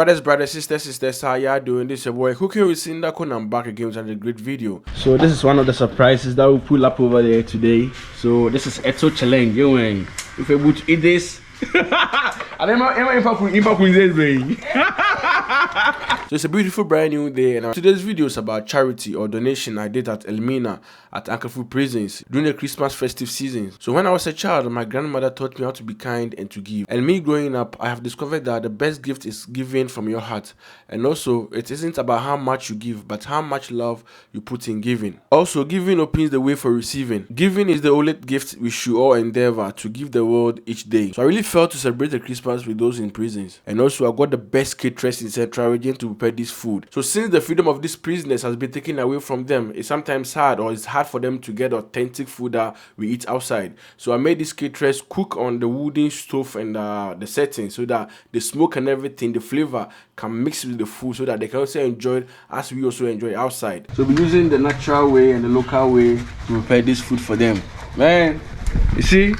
brothers, sisters, how y'all doing? This is your boy Cooking with Sindaco, and I'm back again with another great video. So this is one of the surprises that we pull up over there today. So this is Eto challenge. You know, if you would eat this, so it's a beautiful brand new day, and today's video is about charity or donation I did at Elmina at Ankaful prisons during the Christmas festive season. So when I was a child, my grandmother taught me how to be kind and to give. And me growing up, I have discovered that the best gift is giving from your heart. And also, it isn't about how much you give, but how much love you put in giving. Also, giving opens the way for receiving. Giving is the only gift we should all endeavor to give the world each day. So I really felt to celebrate the Christmas with those in prisons. And also, I got the best caterers in Central Region to prepare this food. So since the freedom of these prisoners has been taken away from them, it's sometimes hard, or it's hard for them to get authentic food that we eat outside. So I made these caterers cook on the wooden stove and the setting, so that the smoke and everything, the flavor can mix with the food, so that they can also enjoy it as we also enjoy it outside. So we're using the natural way and the local way to prepare this food for them. Man, you see?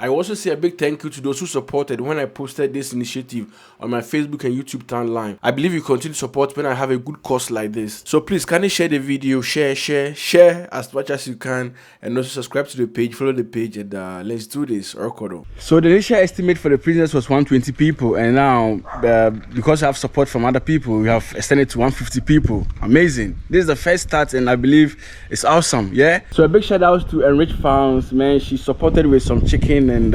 I also say a big thank you to those who supported when I posted this initiative on my Facebook and YouTube timeline. I believe you continue to support when I have a good cause like this. So please, can you share the video, share as much as you can, and also subscribe to the page, follow the page, and let's do this. So the initial estimate for the prisoners was 120 people, and now because I have support from other people, we have extended to 150 people. Amazing. This is the first start, and I believe it's awesome. Yeah. So a big shout out to Enrich Farms, man. She supported with some chicken and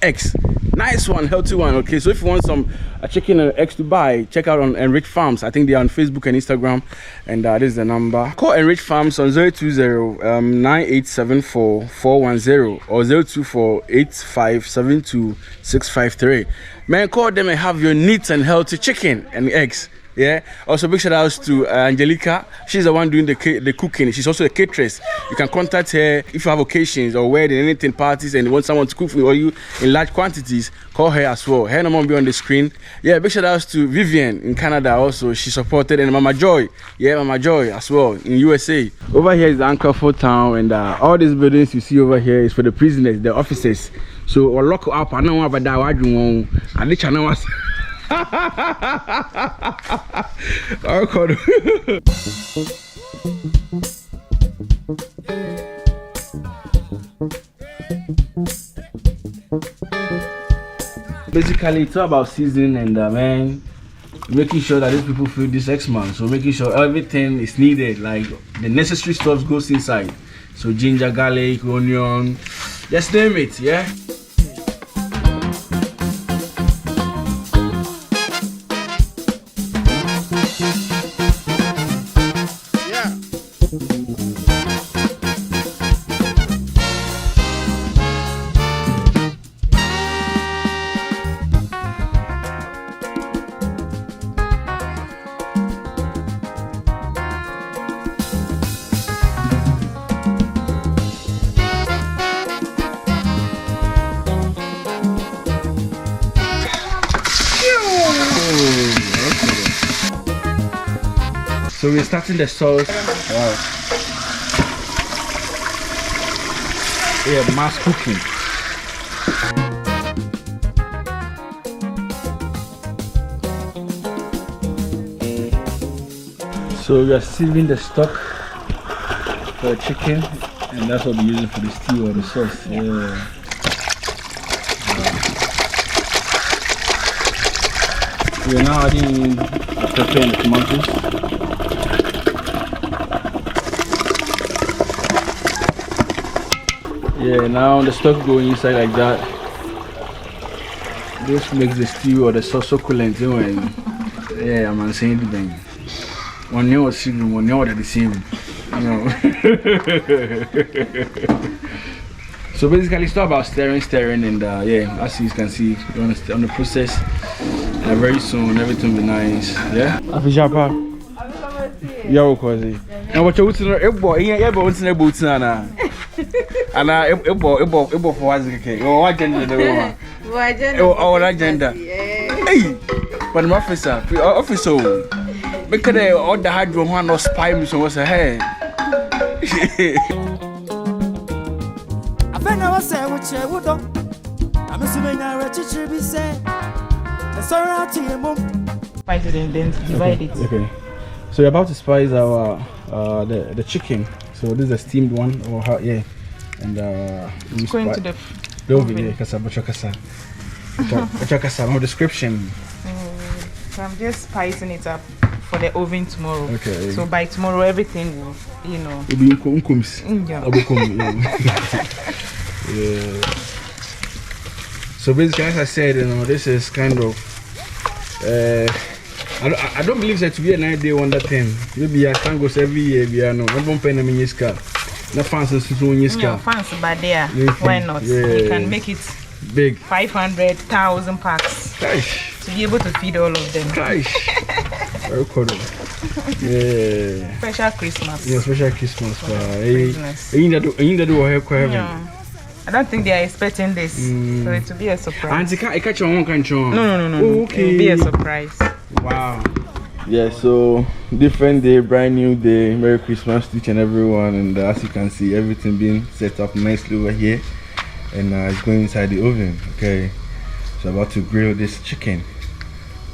eggs. Nice one, healthy one. Okay, so if you want some chicken and eggs to buy, check out on Enrich Farms. I think they are on Facebook and Instagram, and this is the number. Call Enrich Farms on 020-9874-410 or 024-8572-653. Man, call them and have your neat and healthy chicken and eggs. Yeah. Also, big shout outs to Angelica. She's the one doing the cooking. She's also a cateress. You can contact her if you have occasions or wedding, anything, parties, and you want someone to cook for you in large quantities. Call her as well. Her number will be on the screen. Yeah. Big shout outs to Vivian in Canada. Also, she supported, and Mama Joy. Yeah, Mama Joy as well in USA. Over here is the Ankaful town, and all these buildings you see over here is for the prisoners, the officers. So or lock up. I know about that. I the channel was. Basically, it's all about seasoning and man, making sure that these people feel this X-Man. So making sure everything is needed, like the necessary stuff goes inside. So ginger, garlic, onion, just name it, yeah. So we're starting the sauce. Wow. Yeah, mass cooking. So we are sieving the stock for the chicken, and that's what we're using for the stew or the sauce. Yeah. We are now adding the pepper and the tomatoes. Yeah, now the stock going inside like that. This makes the stew or the sauce succulent. Yeah, I'm saying the thing. One year or same, 1 year the same. You know. So basically, it's all about stirring, and yeah, as you can see, on the process. And very soon, everything will be nice. Yeah. Afijapa. Yeah, okay. Now what you want to know? What's in the boots now? And ebo for what's okay. What gender the woman? What agenda? Hey, but my officer, because all the hard one no spy me so was a hey. I was say what you would. I'm assuming I read be say. Spice it and then divide it. Okay. So we're about to spice our the chicken. So this is a steamed one, or how? Yeah. And it's going to the oven. Yeah, kasa. No description. So I'm just spicing it up for the oven tomorrow. Okay. So by tomorrow everything will, you know. It'll be unkums. Yeah. So basically, as I said, you know, this is kind of I don't believe that to be a 9-day wonder thing. Maybe I can go every year. We are no. I won't pay any car. No fancy yeah, fancy, but there. Why not? Yeah. You can make it big. 500,000 packs. Gosh. To be able to feed all of them. Gosh. Very cool. Yeah. Special Christmas. Yeah, special Christmas. Christmas. Yeah. I don't think they are expecting this, so it will be a surprise. And I catch on one country. No. Oh, okay. It will be a surprise. Wow. Yeah, so different day, brand new day. Merry Christmas to each and everyone. And as you can see, everything being set up nicely over here. And it's going inside the oven. Okay, so about to grill this chicken.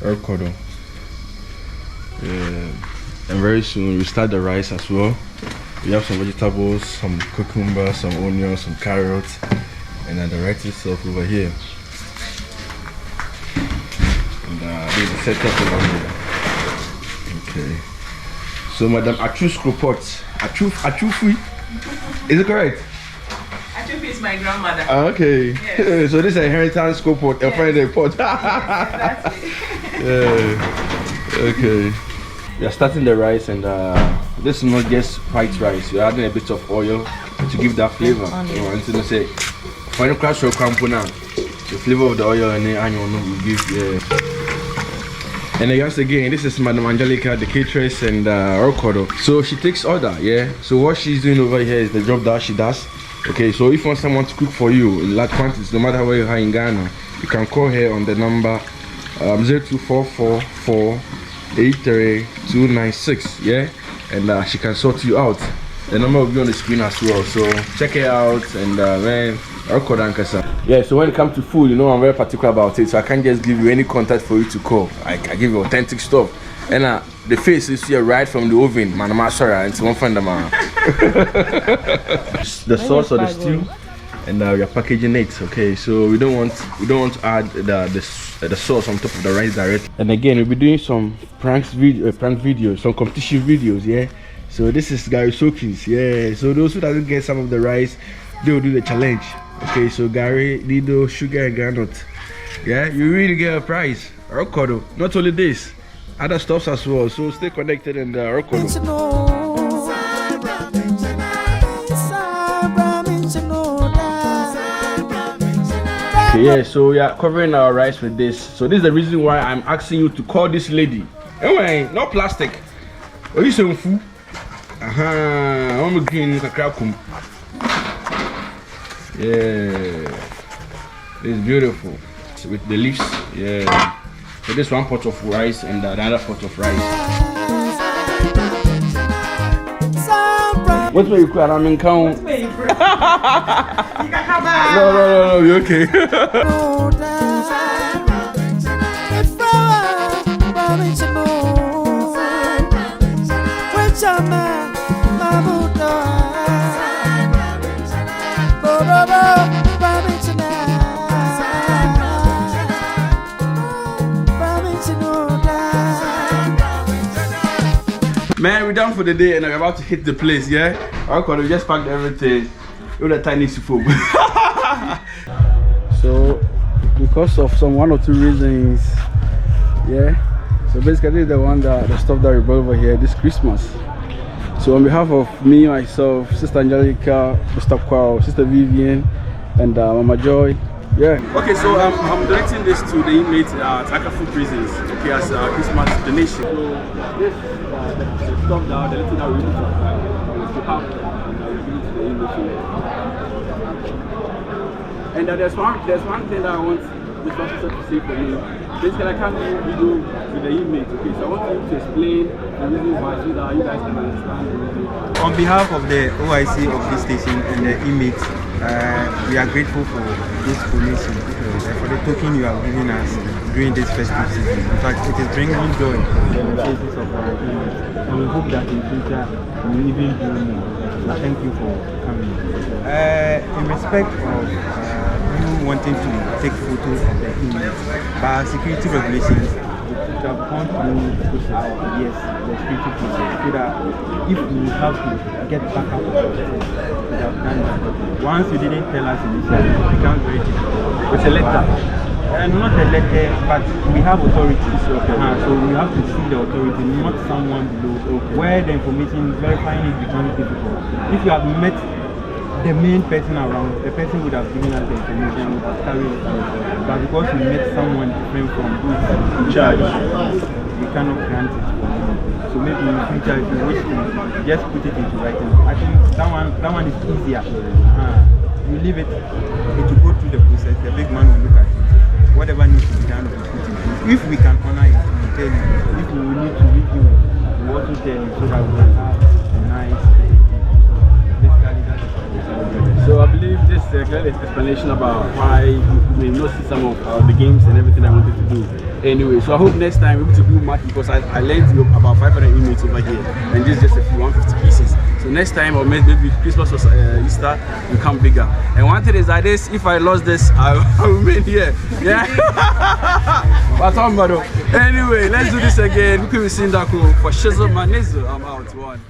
Avocado. And very soon we start the rice as well. We have some vegetables, some cucumber, some onions, some carrots, and then the rice itself over here. And there's a setup over here. Okay. So, Madam Achu's pot. Achufi. Is it correct? Achufi is my grandmother. Okay. Yes. So this is a inheritance pot. Yes. Friday pot. Exactly. Yeah. Okay. We are starting the rice, and this is not just white rice. We're adding a bit of oil to give that flavor. So, say, final crash or crampona. The flavor of the oil and the onion will give. And once again, this is Madam Angelica, the cateress, and Orkodo. So she takes order, yeah. So what she's doing over here is the job that she does. Okay, so if you want someone to cook for you in large quantities, no matter where you are in Ghana, you can call her on the number 0244483296, yeah, and she can sort you out. The number will be on the screen as well, so check her out. And man, yeah, so when it comes to food, you know, I'm very particular about it, so I can't just give you any contact for you to call. I give you authentic stuff. And the face is here right from the oven, man. I'm sorry, it's one friend of mine. The sauce or the stew, and we are packaging it. Okay, so we don't want to add the sauce on top of the rice directly. And again, we'll be doing some prank videos, some competition videos, yeah. So this is Gary Sokins, yeah. So those who doesn't get some of the rice, they will do the challenge. Okay, so Gary, Lido, sugar and granite. Yeah, you really get a prize. Rokodo. Not only this, other stuffs as well. So stay connected and Rokodo. Okay, yeah, so we are covering our rice with this. So this is the reason why I'm asking you to call this lady. Anyway, no plastic. Are you saying food? I'm green kakrakum. Yeah, it's beautiful with the leaves. Yeah, so this one pot of rice and the other pot of rice. What's my require? I'm in count. No, you're okay. Man, we're done for the day and I'm about to hit the place, yeah? Okay, we just packed everything with a tiny soup. So, because of some 1 or 2 reasons, yeah? So basically the stuff that we brought over here this Christmas. So on behalf of me, myself, Sister Angelica, Mr. Kwao, Sister Vivian, and Mama Joy, yeah. Okay, so I'm directing this to the inmates at Ankaful prisons, okay, as a Christmas donation. So this the stuff that the little that we need to have and we give it to the inmates. And there's one thing that I want this officer to say for me. Basically, I can't do a video with the inmates, okay? So I want you to explain the reason why so that you guys can understand the reason. On behalf of the OIC of this station and the inmates, we are grateful for this donation, for the token you have given us. during this festive season. In fact, it is bringing joy to the faces of our inmates, and we hope that in future we will even do more. Thank you for coming. In respect of you wanting to take photos of the inmates, by security regulations, we have gone through the process. Yes, the security process, so that if we have to get back up, we have done that. Once you didn't tell us initially, it becomes very difficult. It's a letter. Not a letter, but we have authorities. So we have to see the authority, not someone below. Where the information verifying it becomes difficult. If you have met the main person around, the person would have given us the information, would have carried it out. But because we met someone different from who is in charge, we cannot grant it for now. So maybe in the future, if you wish to just put it into writing, I think that one is easier. You leave it, it will go through the process. The big man will look at it. Whatever needs to be done, we put it. If we can honor it, we will tell you. If we will need to read you, we will also tell you so that we will have a nice day. Basically, that's it. So I believe this is a clear explanation about why you may not see some of the games and everything I wanted to do. Anyway, so I hope next time we'll be able to do much, because I learned about 500 inmates over here, and this is just a few 150 pieces. So next time, or maybe Christmas or Easter, will come bigger. And one thing is that this, if I lost this, I will remain here. Yeah. But anyway, let's do this again. We could be Sindaco for Shizzle Manizo. I'm out. One.